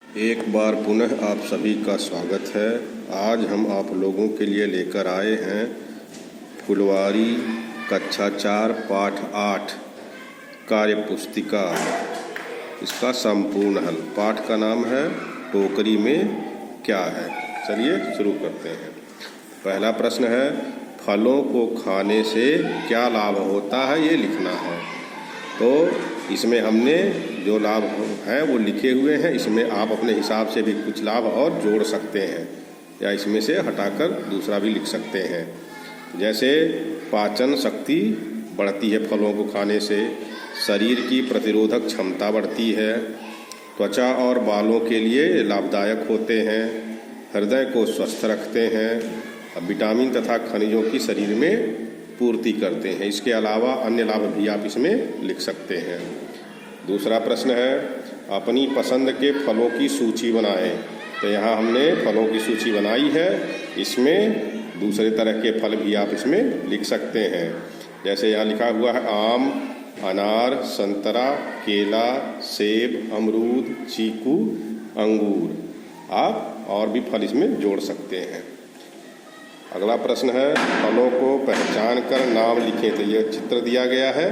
एक बार पुनः आप सभी का स्वागत है। आज हम आप लोगों के लिए लेकर आए हैं फुलवारी कक्षा 4 पाठ 8 कार्य पुस्तिका। इसका संपूर्ण हल। पाठ का नाम है टोकरी में क्या है। चलिए शुरू करते हैं। पहला प्रश्न है, फलों को खाने से क्या लाभ होता है, ये लिखना है। तो इसमें हमने जो लाभ हैं वो लिखे हुए हैं। इसमें आप अपने हिसाब से भी कुछ लाभ और जोड़ सकते हैं या इसमें से हटाकर दूसरा भी लिख सकते हैं। जैसे पाचन शक्ति बढ़ती है फलों को खाने से, शरीर की प्रतिरोधक क्षमता बढ़ती है, त्वचा और बालों के लिए लाभदायक होते हैं, हृदय को स्वस्थ रखते हैं, विटामिन तथा खनिजों की शरीर में पूर्ति करते हैं। इसके अलावा अन्य लाभ भी आप इसमें लिख सकते हैं। दूसरा प्रश्न है, अपनी पसंद के फलों की सूची बनाएं। तो यहाँ हमने फलों की सूची बनाई है। इसमें दूसरे तरह के फल भी आप इसमें लिख सकते हैं। जैसे यहाँ लिखा हुआ है आम, अनार, संतरा, केला, सेब, अमरूद, चीकू, अंगूर। आप और भी फल इसमें जोड़ सकते हैं। अगला प्रश्न है, फलों को पहचान कर नाम लिखें। तो यह चित्र दिया गया है,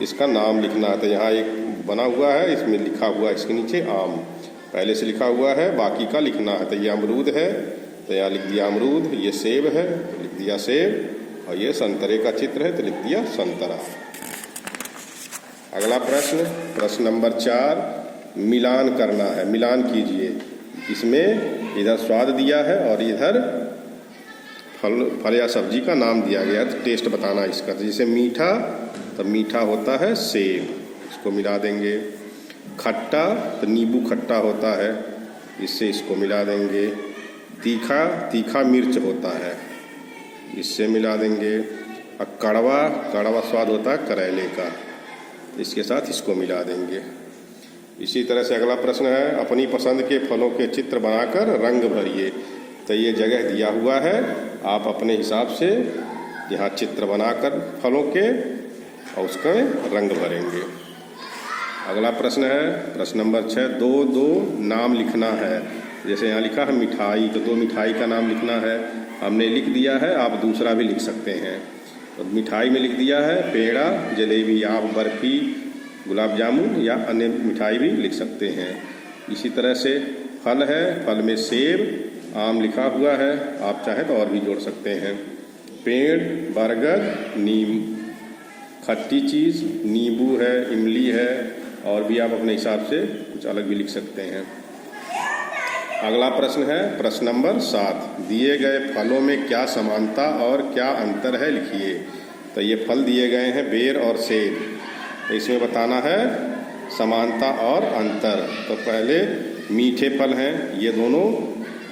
इसका नाम लिखना है। तो यहाँ एक बना हुआ है, इसमें लिखा हुआ है इसके नीचे आम पहले से लिखा हुआ है, बाकी का लिखना है। तो ये अमरूद है तो यहाँ लिख दिया अमरूद, ये सेब है तो लिख दिया सेब, और ये संतरे का चित्र है तो लिख दिया संतरा। अगला प्रश्न, प्रश्न नंबर 4, मिलान करना है। मिलान कीजिए। इसमें इधर स्वाद दिया है और इधर फल या सब्जी का नाम दिया गया है। तो टेस्ट बताना इसका। तो जैसे मीठा, तो मीठा होता है सेब, इसको मिला देंगे। खट्टा, तो नींबू खट्टा होता है, इससे इसको मिला देंगे। तीखा, तीखा मिर्च होता है, इससे मिला देंगे। और कड़वा, कड़वा स्वाद होता है करेले का, इसके साथ इसको मिला देंगे। इसी तरह से अगला प्रश्न है, अपनी पसंद के फलों के चित्र बनाकर रंग भरिए। तो ये जगह दिया हुआ है, आप अपने हिसाब से यहाँ चित्र बनाकर फलों के और उसका रंग भरेंगे। अगला प्रश्न है, प्रश्न नंबर 6, दो नाम लिखना है। जैसे यहाँ लिखा है मिठाई, तो 2 मिठाई का नाम लिखना है। हमने लिख दिया है, आप दूसरा भी लिख सकते हैं। तो मिठाई में लिख दिया है पेड़ा, जलेबी, आप बर्फ़ी, गुलाब जामुन या अन्य मिठाई भी लिख सकते हैं। इसी तरह से फल है, फल में सेब, आम लिखा हुआ है, आप चाहें तो और भी जोड़ सकते हैं। पेड़, बरगद, नीम, खट्टी चीज़, नींबू है, इमली है, और भी आप अपने हिसाब से कुछ अलग भी लिख सकते हैं। अगला प्रश्न है, प्रश्न नंबर 7, दिए गए फलों में क्या समानता और क्या अंतर है, लिखिए। तो ये फल दिए गए हैं बेर और सेब, तो इसमें बताना है समानता और अंतर। तो पहले मीठे फल हैं, ये दोनों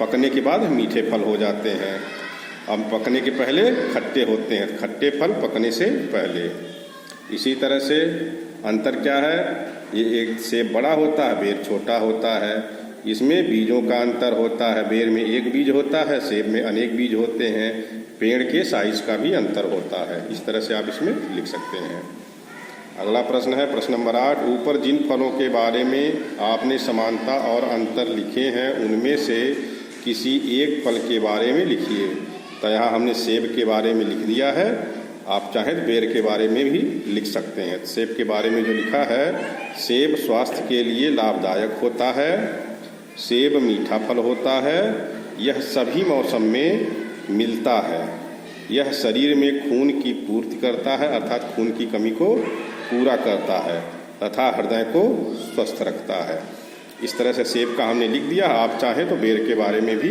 पकने के बाद मीठे फल हो जाते हैं। अब पकने के पहले खट्टे होते हैं, खट्टे फल पकने से पहले। इसी तरह से अंतर क्या है, ये एक सेब बड़ा होता है, बेर छोटा होता है। इसमें बीजों का अंतर होता है, बेर में एक बीज होता है, सेब में अनेक बीज होते हैं। पेड़ के साइज का भी अंतर होता है। इस तरह से आप इसमें लिख सकते हैं। अगला प्रश्न है, प्रश्न नंबर 8, ऊपर जिन फलों के बारे में आपने समानता और अंतर लिखे हैं उनमें से किसी एक फल के बारे में लिखिए। तो यहाँ हमने सेब के बारे में लिख दिया है, आप चाहें तो बेर के बारे में भी लिख सकते हैं। सेब के बारे में जो लिखा है, सेब स्वास्थ्य के लिए लाभदायक होता है, सेब मीठा फल होता है, यह सभी मौसम में मिलता है, यह शरीर में खून की पूर्ति करता है अर्थात खून की कमी को पूरा करता है तथा हृदय को स्वस्थ रखता है। इस तरह से सेब का हमने लिख दिया। आप चाहें तो बेर के बारे में भी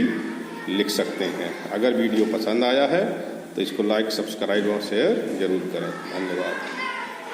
लिख सकते हैं। अगर वीडियो पसंद आया है तो इसको लाइक, सब्सक्राइब और शेयर जरूर करें। धन्यवाद।